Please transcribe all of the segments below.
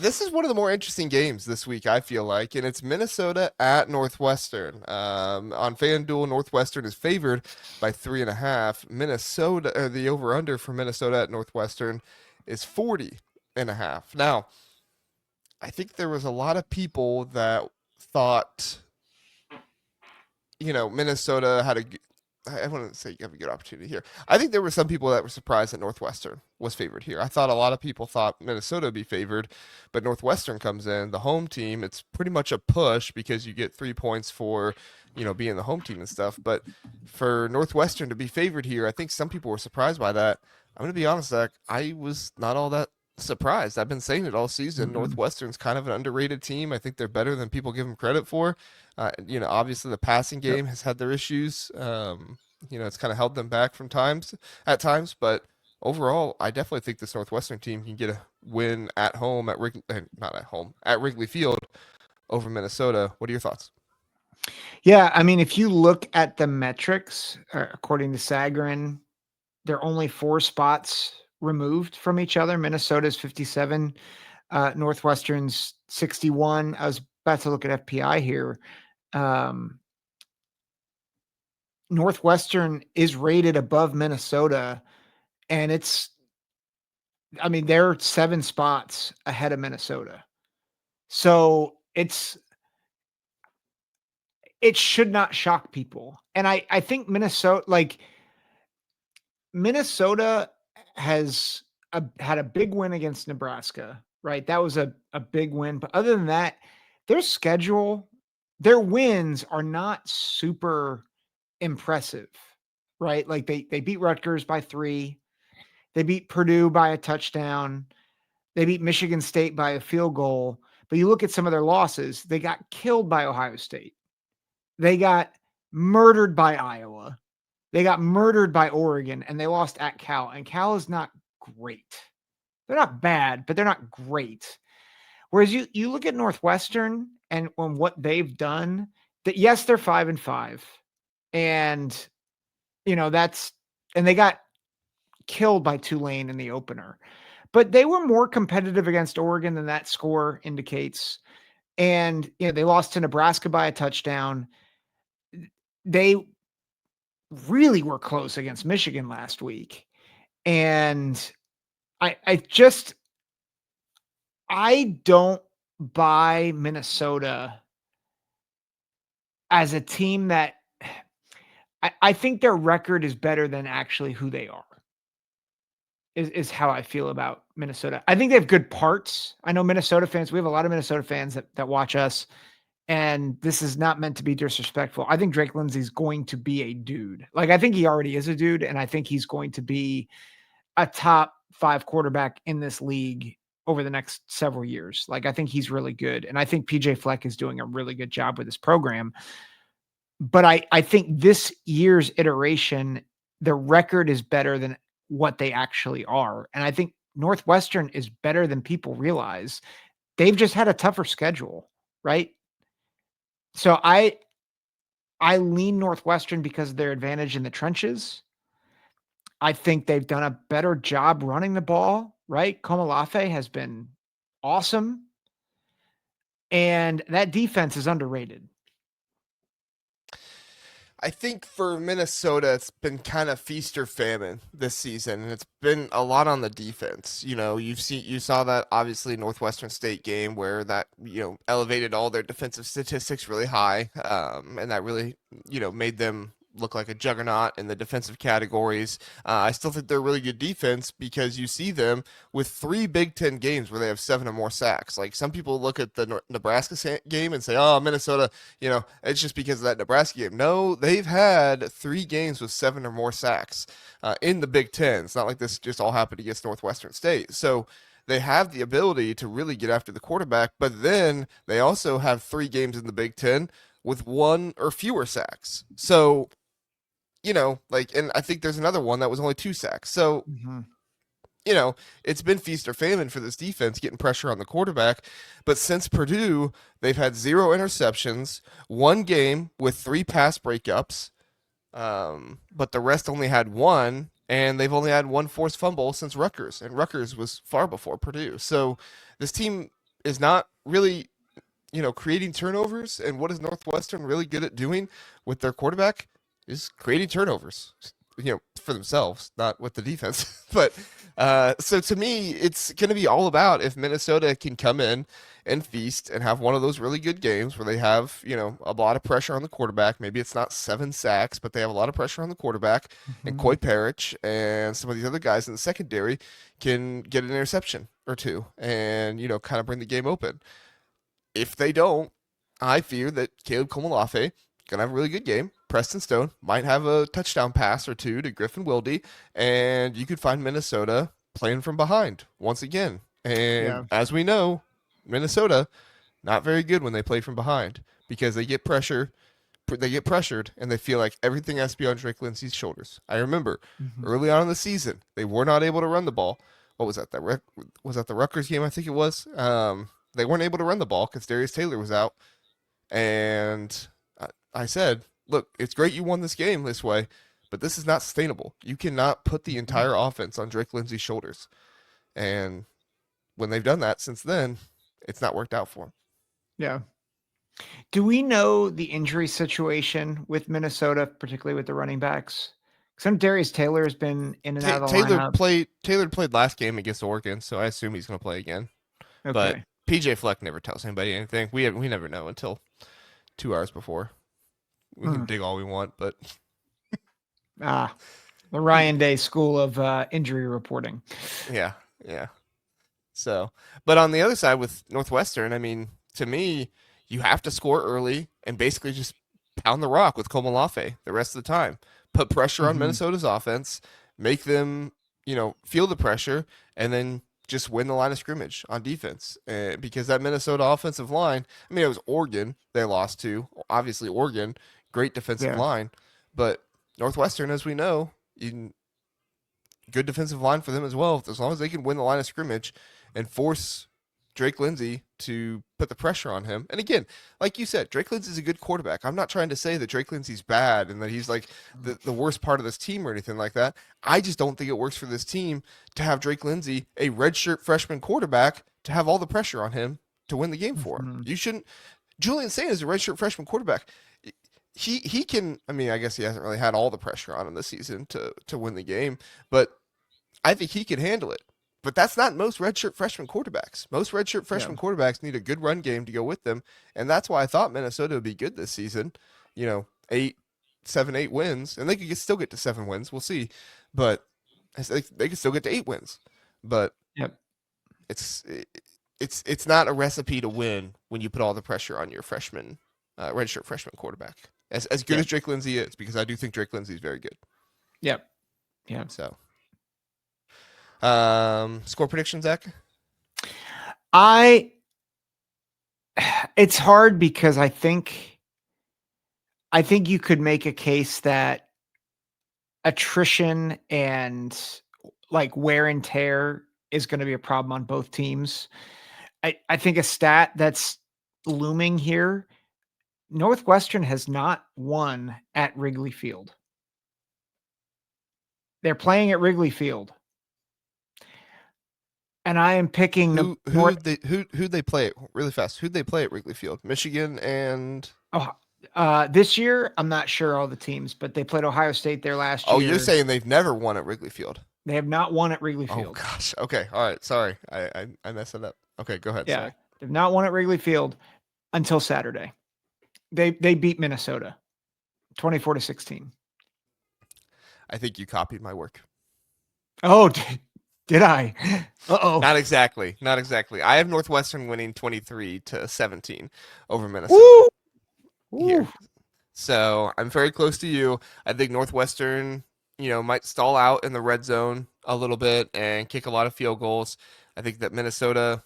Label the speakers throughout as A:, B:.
A: This is one of the more interesting games this week, I feel like, and it's Minnesota at Northwestern. On FanDuel, Northwestern is favored by 3.5. Minnesota, or the over/under for Minnesota at Northwestern is 40.5. Now, I think there was a lot of people that thought, Minnesota had I wouldn't say you have a good opportunity here. I think there were some people that were surprised that Northwestern was favored here. I thought a lot of people thought Minnesota would be favored, but Northwestern comes in, the home team. It's pretty much a push because you get 3 points for, being the home team and stuff. But for Northwestern to be favored here, I think some people were surprised by that. I'm going to be honest, Zach. I was not all that surprised. I've been saying it all season.
B: Mm-mm.
A: Northwestern's kind of an underrated team. I think they're better than people give them credit for. Obviously the passing
B: Yep.
A: game has had their issues. It's kind of held them back at times, but overall, I definitely think this Northwestern team can get a win at home not at home, at Wrigley Field over Minnesota. What are your thoughts?
B: Yeah, I mean, if you look at the metrics, according to Sagarin, they're only 4 spots removed from each other. Minnesota's 57, Northwestern's 61. I was about to look at FPI here. Um, Northwestern is rated above Minnesota, and I mean, they're 7 spots ahead of Minnesota. So it should not shock people. And I think Minnesota has had a big win against Nebraska, right? That was a big win. But other than that, their schedule, their wins are not super impressive, right? Like they beat Rutgers by 3, they beat Purdue by a touchdown, they beat Michigan State by a field goal. But you look at some of their losses, they got killed by Ohio State. They got murdered by Iowa. They got murdered by Oregon, and they lost at Cal. And Cal is not great. They're not bad, but they're not great. Whereas you look at Northwestern and on what they've done, that yes, they're 5-5. And that's and they got killed by Tulane in the opener. But they were more competitive against Oregon than that score indicates. And they lost to Nebraska by a touchdown. They really were close against Michigan last week. And I don't buy Minnesota as a team that I think their record is better than actually who they are. Is how I feel about Minnesota. I think they have good parts. I know Minnesota fans, we have a lot of Minnesota fans that watch us, and this is not meant to be disrespectful. I think Drake Lindsey's going to be a dude. Like, I think he already is a dude, and I think he's going to be a top 5 quarterback in this league over the next several years. Like, I think he's really good, and I think PJ Fleck is doing a really good job with this program. But I think this year's iteration, the record is better than what they actually are. And I think Northwestern is better than people realize. They've just had a tougher schedule, right? So I lean Northwestern because of their advantage in the trenches. I think they've done a better job running the ball, right? Komalafe has been awesome. And that defense is underrated.
A: I think for Minnesota, it's been kind of feast or famine this season, and it's been a lot on the defense. You saw that obviously Northwestern State game where that elevated all their defensive statistics really high, and that really made them look like a juggernaut in the defensive categories. I still think they're a really good defense because you see them with 3 Big 10 games where they have 7 or more sacks. Like some people look at the Nebraska game and say, "Oh, Minnesota." It's just because of that Nebraska game. No, they've had 3 games with 7 or more sacks in the Big Ten. It's not like this just all happened against Northwestern State. So they have the ability to really get after the quarterback, but then they also have 3 games in the Big Ten with 1 or fewer sacks. So, and I think there's another one that was only 2 sacks. So
B: Mhm.
A: it's been feast or famine for this defense getting pressure on the quarterback. But since Purdue, they've had 0 interceptions, 1 game with 3 pass breakups, but the rest only had one, and they've only had 1 forced fumble since Rutgers, and Rutgers was far before Purdue. So this team is not really, creating turnovers. And what is Northwestern really good at doing with their quarterback is creating turnovers, for themselves, not with the defense. But so to me, it's going to be all about if Minnesota can come in and feast and have one of those really good games where they have, a lot of pressure on the quarterback. Maybe it's not 7 sacks, but they have a lot of pressure on the quarterback. And
B: Mhm.
A: Koy Parrish and some of these other guys in the secondary can get an interception or two and, kind of bring the game open. If they don't, I fear that Caleb Komolafe gonna have a really good game. Preston Stone might have a touchdown pass or two to Griffin Wilde, and you could find Minnesota playing from behind once again. And
B: Yeah.
A: as we know, Minnesota not very good when they play from behind because they get pressured, and they feel like everything has to be on Drake Lindsey's shoulders. I remember
B: Mhm.
A: early on in the season they were not able to run the ball. What was that? Was that the Rutgers game? I think it was. They weren't able to run the ball because Darius Taylor was out, and I said, "Look, it's great you won this game this way, but this is not sustainable. You cannot put the
B: Mhm.
A: entire offense on Drake Lindsey's shoulders." And when they've done that since then, it's not worked out for them.
B: Yeah. Do we know the injury situation with Minnesota, particularly with the running backs? Because Darius Taylor has been in and out of the lineup.
A: Taylor played last game against Oregon, so I assume he's going to play again. But
B: Okay.
A: PJ Fleck never tells anybody anything. We never know until 2 hours before. We can
B: Hmm.
A: dig all we want, but
B: Ah, the
A: he,
B: Ryan Day School of Injury Reporting.
A: yeah, yeah. So, but on the other side with Northwestern, I mean, to me, you have to score early and basically just pound the rock with Komalafe the rest of the time. Put pressure on
B: Mhm.
A: Minnesota's offense, make them, feel the pressure, and then just win the line of scrimmage on defense. Because that Minnesota offensive line, I mean, it was Oregon they lost to. Obviously, Oregon, great defensive
B: Yeah.
A: line, but Northwestern, as we know, good defensive line for them as well. As long as they can win the line of scrimmage and force Drake Lindsey to put the pressure on him. And again, like you said, Drake Lindsey's a good quarterback. I'm not trying to say that Drake Lindsey's bad and that he's like the worst part of this team or anything like that. I just don't think it works for this team to have Drake Lindsey, a redshirt freshman quarterback, to have all the pressure on him to win the game for him.
B: Mhm.
A: You shouldn't. Julian Sain is a redshirt freshman quarterback. He can. I mean, I guess he hasn't really had all the pressure on him this season to win the game, but I think he can handle it. But that's not most redshirt freshman quarterbacks. Most redshirt
B: Yeah.
A: freshman quarterbacks need a good run game to go with them, and that's why I thought Minnesota would be good this season. 8 wins, and they could still get to 7 wins. We'll see, but they could still get to 8 wins. But
B: Yep.
A: it's it's not a recipe to win when you put all the pressure on your redshirt freshman quarterback. As good as
B: Yep.
A: Drake Lindsey is, because I do think Drake Lindsey is very good.
B: Yep. Yep.
A: So, score prediction, Zach.
B: I it's hard because I think you could make a case that attrition and like wear and tear is going to be a problem on both teams. I think a stat that's looming here, Northwestern has not won at Wrigley Field. They're playing at Wrigley Field. And I am picking the North
A: Who they play at really fast? Who'd they play at Wrigley Field? Michigan and
B: oh, this year, I'm not sure all the teams, but they played Ohio State there last
A: oh, you're
B: year.
A: saying they've never won at Wrigley Field?
B: They have not won at Wrigley
A: Oh
B: Field.
A: gosh. Okay. All right. Sorry. I messed it up. Okay. Go ahead.
B: Yeah,
A: Sorry.
B: they've not won at Wrigley Field until Saturday. They beat Minnesota 24-16.
A: I think you copied my work.
B: Oh, did I? Uh-oh.
A: Not exactly. Not exactly. I have Northwestern winning 23-17 over Minnesota
B: Woo!
A: here.
B: Woo!
A: So I'm very close to you. I think Northwestern, might stall out in the red zone a little bit and kick a lot of field goals. I think that Minnesota,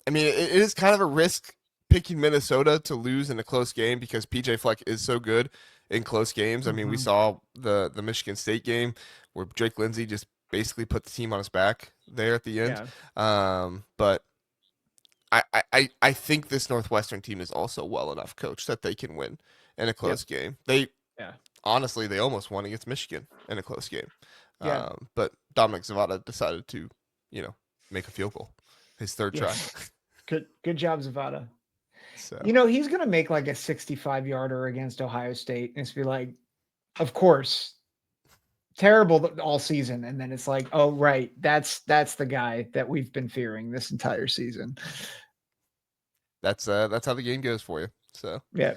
A: I mean, it is kind of a risk picking Minnesota to lose in a close game because PJ Fleck is so good in close games. I mean, we
B: Mhm.
A: saw the Michigan State game where Drake Lindsey just basically put the team on his back there at the end.
B: Yeah.
A: But I think this Northwestern team is also well enough coached that they can win in a
B: Yep.
A: close game. They
B: Yeah.
A: honestly they almost won against Michigan in a close game,
B: Yeah.
A: but Dominic Zavada decided to, make a field goal, his third
B: Yeah.
A: try.
B: Good job, Zavada.
A: So
B: He's gonna make like a 65-yarder against Ohio State, and it's be like, of course, terrible all season, and then it's like, oh right, that's the guy that we've been fearing this entire season.
A: that's how the game goes for you. So
B: Yeah.